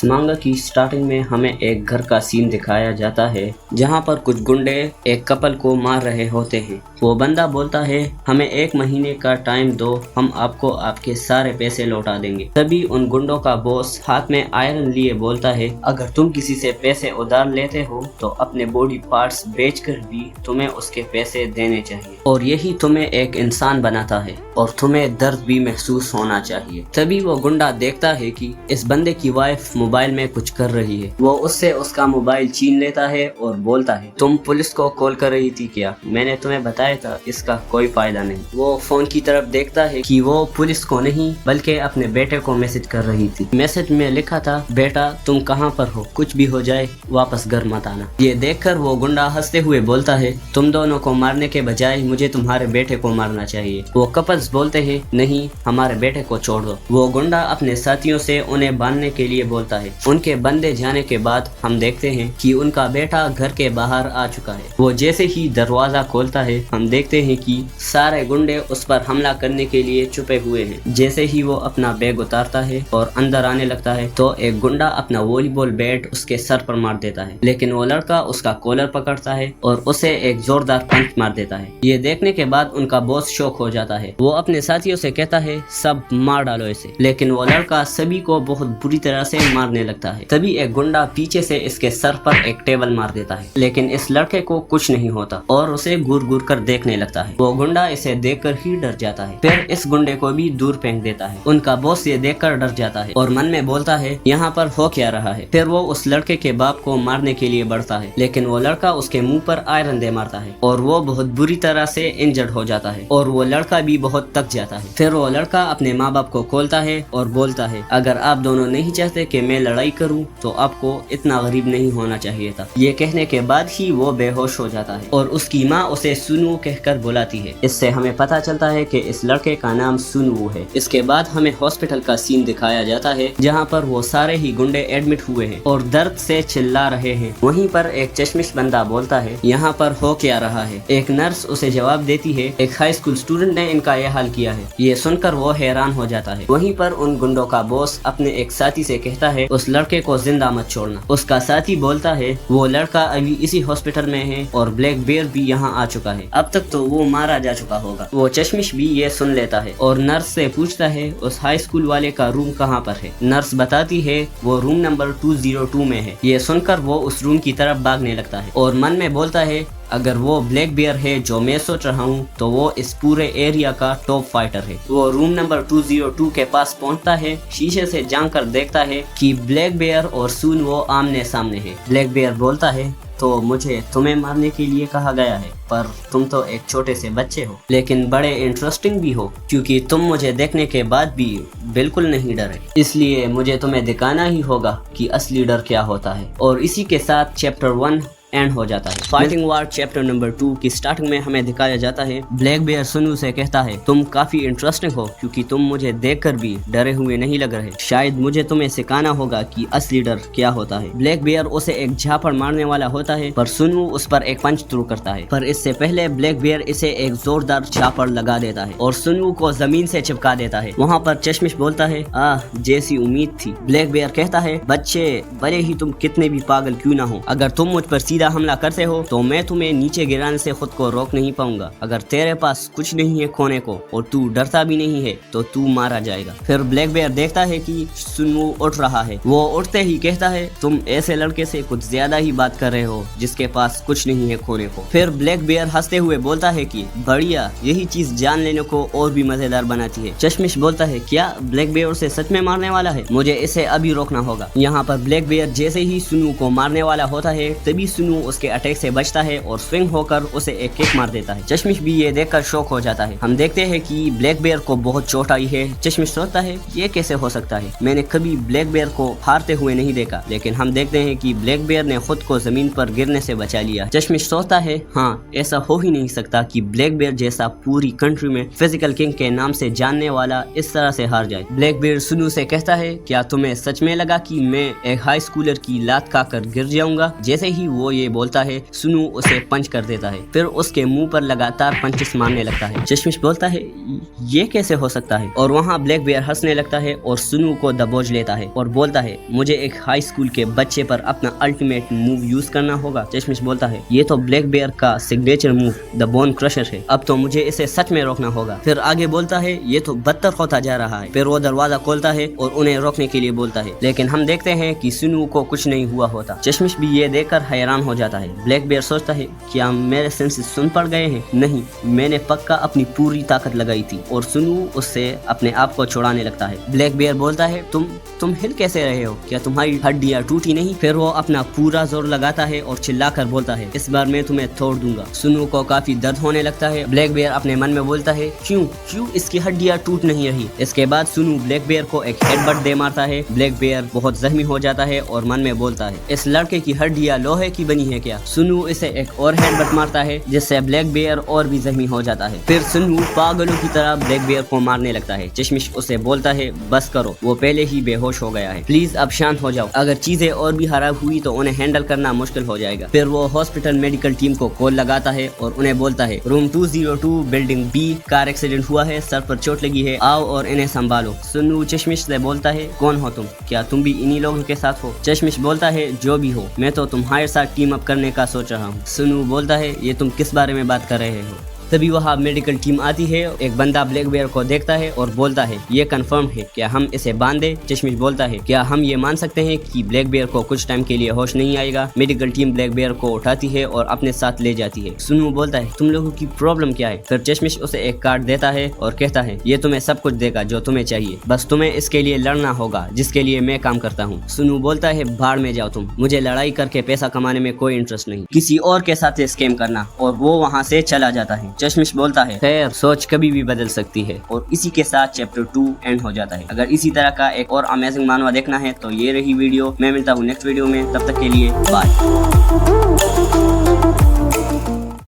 मanga की स्टार्टिंग में हमें एक घर का सीन दिखाया जाता है जहां पर कुछ गुंडे एक कपल को मार रहे होते हैं। वो बंदा बोलता है हमें 1 महीने का टाइम दो, हम आपको आपके सारे पैसे लौटा देंगे। तभी उन गुंडों का बॉस हाथ में आयरन लिए बोलता है अगर तुम किसी से पैसे उधार लेते हो तो अपने बॉडी पार्ट्स बेचकर भी तुम्हें उसके पैसे देने चाहिए और यही तुम्हें एक इंसान बनाता है और तुम्हें दर्द भी महसूस होना चाहिए। तभी वो गुंडा देखता है कि इस बंदे की वाइफ मोबाइल में कुछ कर रही है। वो उससे उसका मोबाइल छीन लेता है और बोलता है तुम पुलिस को कॉल कर रही थी क्या? मैंने तुम्हें बताया था इसका कोई फायदा नहीं। वो फोन की तरफ देखता है कि वो पुलिस को नहीं बल्कि अपने बेटे को मैसेज कर रही थी। मैसेज में लिखा था बेटा तुम कहाँ पर हो, कुछ भी हो जाए वापस घर मत आना। ये देखकर वो गुंडा हंसते हुए बोलता है तुम दोनों को मारने के बजाय मुझे तुम्हारे बेटे को मारना चाहिए। वो कपल्स बोलते हैं नहीं हमारे बेटे को छोड़ दो। वो गुंडा अपने साथियों से उन्हें बांधने के लिए बोलता है। उनके बंदे जाने के बाद हम देखते हैं कि उनका बेटा घर के बाहर आ चुका है। वो जैसे ही दरवाजा खोलता है हम देखते हैं कि सारे गुंडे उस पर हमला करने के लिए छुपे हुए हैं। जैसे ही वो अपना बैग उतारता है और अंदर आने लगता है तो एक गुंडा अपना वॉलीबॉल बैट उसके सर पर मार देता है, लेकिन वो लड़का उसका कॉलर पकड़ता है और उसे एक जोरदार पंच मार देता है। ये देखने के बाद उनका बॉस शॉक हो जाता है। वो अपने साथियों से कहता है सब मार डालो इसे, लेकिन वो लड़का सभी को बहुत बुरी तरह से मारने लगता है। तभी एक गुंडा पीछे से इसके सर पर एक टेबल मार देता है, लेकिन इस लड़के को कुछ नहीं होता और उसे घूर घूर कर देखने लगता है। वो गुंडा इसे देखकर ही डर जाता है, फिर इस गुंडे को भी दूर फेंक देता है। उनका बॉस ये देखकर डर जाता है और मन में बोलता है यहाँ पर हो क्या रहा है। फिर वो उस लड़के के बाप को मारने के लिए बढ़ता है, लेकिन वो लड़का उसके मुंह पर आयरन दे मारता है और वो बहुत बुरी तरह से इंजर्ड हो जाता है और वो लड़का भी बहुत थक जाता है। फिर वो लड़का अपने माँ बाप को खोलता है और बोलता है अगर आप दोनों नहीं चाहते कि मैं लड़ाई करूं तो आपको इतना गरीब नहीं होना चाहिए था। ये कहने के बाद ही वो बेहोश हो जाता है और उसकी माँ उसे सुनु कहकर बुलाती है। इससे हमें पता चलता है कि इस लड़के का नाम सुनु है। इसके बाद हमें हॉस्पिटल का सीन दिखाया जाता है जहाँ पर वो सारे ही गुंडे एडमिट हुए हैं और दर्द से चिल्ला रहे हैं। वहीं पर एक चश्मिश बंदा बोलता है यहाँ पर हो क्या रहा है। एक नर्स उसे जवाब देती है एक हाई स्कूल स्टूडेंट ने इनका यह हाल किया है। ये सुनकर वो हैरान हो जाता है। वहीं पर उन गुंडों का बॉस अपने एक साथी से कहता है उस लड़के को जिंदा मत छोड़ना। उसका साथी बोलता है वो लड़का अभी इसी हॉस्पिटल में है और ब्लैक बेयर भी यहाँ आ चुका है, अब तक तो वो मारा जा चुका होगा। वो चश्मिश भी ये सुन लेता है और नर्स से पूछता है उस हाई स्कूल वाले का रूम कहाँ पर है। नर्स बताती है वो रूम नंबर 202 में है। ये सुनकर वो उस रूम की तरफ भागने लगता है और मन में बोलता है अगर वो ब्लैक बेयर है जो मैं सोच रहा हूँ तो वो इस पूरे एरिया का टॉप फाइटर है। वो रूम नंबर 202 के पास पहुँचता है, शीशे से झांक कर देखता है कि ब्लैक बेयर और सुन वो आमने सामने है। ब्लैक बेयर बोलता है तो मुझे तुम्हें मारने के लिए कहा गया है, पर तुम तो एक छोटे से बच्चे हो लेकिन बड़े इंटरेस्टिंग भी हो क्योंकि तुम मुझे देखने के बाद भी बिल्कुल नहीं डरे, इसलिए मुझे तुम्हें दिखाना ही होगा कि असली डर क्या होता है। और इसी के साथ चैप्टर 1 एंड हो जाता है। फाइटिंग वार चैप्टर नंबर 2 की स्टार्टिंग में हमें दिखाया जाता है ब्लैक बेयर सुनु से कहता है तुम काफी इंटरेस्टिंग हो क्योंकि तुम मुझे देखकर भी डरे हुए नहीं लग रहे, शायद मुझे तुम्हें सिखाना होगा कि असली डर क्या होता है। ब्लैक बेयर उसे एक झापड़ मारने वाला होता है पर सुनु उस पर एक पंच थ्रू करता है, पर इससे पहले ब्लैक बेयर इसे एक जोरदार झापड़ लगा देता है और सुनु को जमीन से चिपका देता है। वहाँ पर चश्मिश बोलता है जैसी उम्मीद थी। ब्लैक बेयर कहता है बच्चे भले ही तुम कितने भी पागल क्यों ना हो, अगर तुम मुझ पर सीधा हमला करते हो तो मैं तुम्हें नीचे गिराने से खुद को रोक नहीं पाऊंगा। अगर तेरे पास कुछ नहीं है खोने को और तू डरता भी नहीं है तो तू मारा जाएगा। फिर ब्लैक बेयर देखता है कि सुनु उठ रहा है। वो उठते ही कहता है तुम ऐसे लड़के से कुछ ज्यादा ही बात कर रहे हो जिसके पास कुछ नहीं है खोने को। फिर ब्लैक बेयर हंसते हुए बोलता है कि बढ़िया, यही चीज जान लेने को और भी मजेदार बनाती है। चश्मिश बोलता है क्या ब्लैक बेयर उसे सच में मारने वाला है? मुझे इसे अभी रोकना होगा। यहाँ पर ब्लैक बेयर जैसे ही सुनु को मारने वाला होता है तभी सुनु उसके अटैक से बचता है और स्विंग होकर उसे एक किक मार देता है। चश्मिश भी ये देखकर शॉक हो जाता है। हम देखते हैं कि ब्लैक बेयर को बहुत चोट आई है। चश्मिश सोचता है ये कैसे हो सकता है, मैंने कभी ब्लैक बेयर को हारते हुए नहीं देखा, लेकिन हम देखते हैं कि ब्लैक बेयर ने खुद को जमीन पर गिरने से बचा लिया। चश्मिश सोचता है हाँ ऐसा हो ही नहीं सकता कि ब्लैक बेयर जैसा पूरी कंट्री में फिजिकल किंग के नाम से जानने वाला इस तरह से हार जाए। ब्लैक बेयर सुनु से कहता है क्या तुम्हें सच में लगा कि मैं एक हाई स्कूलर की लात खाकर गिर जाऊंगा? जैसे ही वो یہ بولتا ہے سنو اسے پنچ کر دیتا ہے، پھر اس کے منہ پر لگاتار پنچز مارنے لگتا ہے۔ چشمش بولتا ہے یہ کیسے ہو سکتا ہے، اور وہاں بلیک بیئر ہنسنے لگتا ہے اور سنو کو دبوچ لیتا ہے اور بولتا ہے مجھے ایک ہائی اسکول کے بچے پر اپنا الٹیمیٹ موو یوز کرنا ہوگا۔ چشمش بولتا ہے یہ تو بلیک بیئر کا سگنیچر موو دا بون کرشر ہے، اب تو مجھے اسے سچ میں روکنا ہوگا۔ پھر آگے بولتا ہے یہ تو بدتر ہوتا جا رہا ہے، پھر وہ دروازہ کھولتا ہے اور انہیں روکنے کے لیے بولتا ہے، لیکن ہم دیکھتے ہیں کہ سنو کو کچھ نہیں ہوا ہوتا۔ چشمش بھی یہ دیکھ کر حیران ہو جاتا ہے۔ بلیک بیئر سوچتا ہے کیا میرے سینسز سن پڑ گئے ہیں؟ نہیں، میں نے پکا اپنی پوری طاقت لگائی تھی، اور سنو اس سے اپنے آپ کو چھڑانے لگتا ہے۔ بلیک بیئر بولتا ہے تم ہل کیسے رہے ہو؟ کیا تمہاری ہڈیاں ٹوٹی نہیں؟ پھر وہ اپنا پورا زور لگاتا ہے اور چلا کر بولتا ہے اس بار میں تمہیں توڑ دوں گا۔ سنو کو کافی درد ہونے لگتا ہے۔ بلیک بیئر اپنے من میں بولتا ہے کیوں اس کی ہڈیاں ٹوٹ نہیں رہی؟ اس کے بعد سنو بلیک بیئر کو ایک ہیڈ بٹ دے مارتا ہے۔ بلیک بیئر بہت زخمی ہو جاتا ہے اور من میں بولتا ہے اس لڑکے کی ہڈیاں لوہے کی بنی ہے کیا؟ سنو اسے ایک اور ہیڈ بٹ مارتا ہے جس سے بلیک بیئر اور بھی زخمی ہو جاتا ہے۔ پھر سنو پاگلوں کی طرح بلیک بیئر کو مارنے لگتا ہے۔ چشمش اسے بولتا ہے بس کرو، وہ پہلے ہی بے ہوش ہو گیا ہے، پلیز اب شانت ہو جاؤ، اگر چیزیں اور بھی خراب ہوئی تو انہیں ہینڈل کرنا مشکل ہو جائے گا۔ پھر وہ ہاسپٹل میڈیکل ٹیم کو کال لگاتا ہے اور انہیں بولتا ہے روم 202 بلڈنگ بی کار ایکسیڈنٹ ہوا ہے، سر پر چوٹ لگی ہے، آؤ اور انہیں سنبھالو۔ سنو چشمش سے بولتا ہے کون ہو تم؟ کیا تم بھی انہی لوگوں کے ساتھ ہو؟ چشمش بولتا ہے جو بھی ہو، میں تو تمہارے ساتھ ٹیم اپ کرنے کا سوچ رہا ہوں۔ سنو بولتا ہے یہ تم کس بارے میں بات کر رہے ہو؟ تبھی وہاں میڈیکل ٹیم آتی ہے، ایک بندہ بلیک بیئر کو دیکھتا ہے اور بولتا ہے یہ کنفرم ہے، کیا ہم اسے باندھ دیں؟ چشمش بولتا ہے کیا ہم یہ مان سکتے ہیں کہ بلیک بیئر کو کچھ ٹائم کے لیے ہوش نہیں آئے گا؟ میڈیکل ٹیم بلیک بیئر کو اٹھاتی ہے اور اپنے ساتھ لے جاتی ہے۔ سنو بولتا ہے تم لوگوں کی پرابلم کیا ہے؟ پھر چشمش اسے ایک کارڈ دیتا ہے اور کہتا ہے یہ تمہیں سب کچھ دے گا جو تمہیں چاہیے، بس تمہیں اس کے لیے لڑنا ہوگا جس کے لیے میں کام کرتا ہوں۔ سنو بولتا ہے بھاڑ میں جاؤ تم، مجھے لڑائی کر کے پیسہ کمانے میں کوئی انٹرسٹ نہیں، کسی اور کے ساتھ اسکیم کرنا، اور وہ وہاں سے چلا جاتا ہے۔ چشمش بولتا ہے خیر سوچ کبھی بھی بدل سکتی ہے، اور اسی کے ساتھ چیپٹر 2 اینڈ ہو جاتا ہے۔ اگر اسی طرح کا ایک اور امیزنگ مانوا دیکھنا ہے تو یہ رہی ویڈیو، میں ملتا ہوں نیکسٹ ویڈیو میں، تب تک کے لیے بائے۔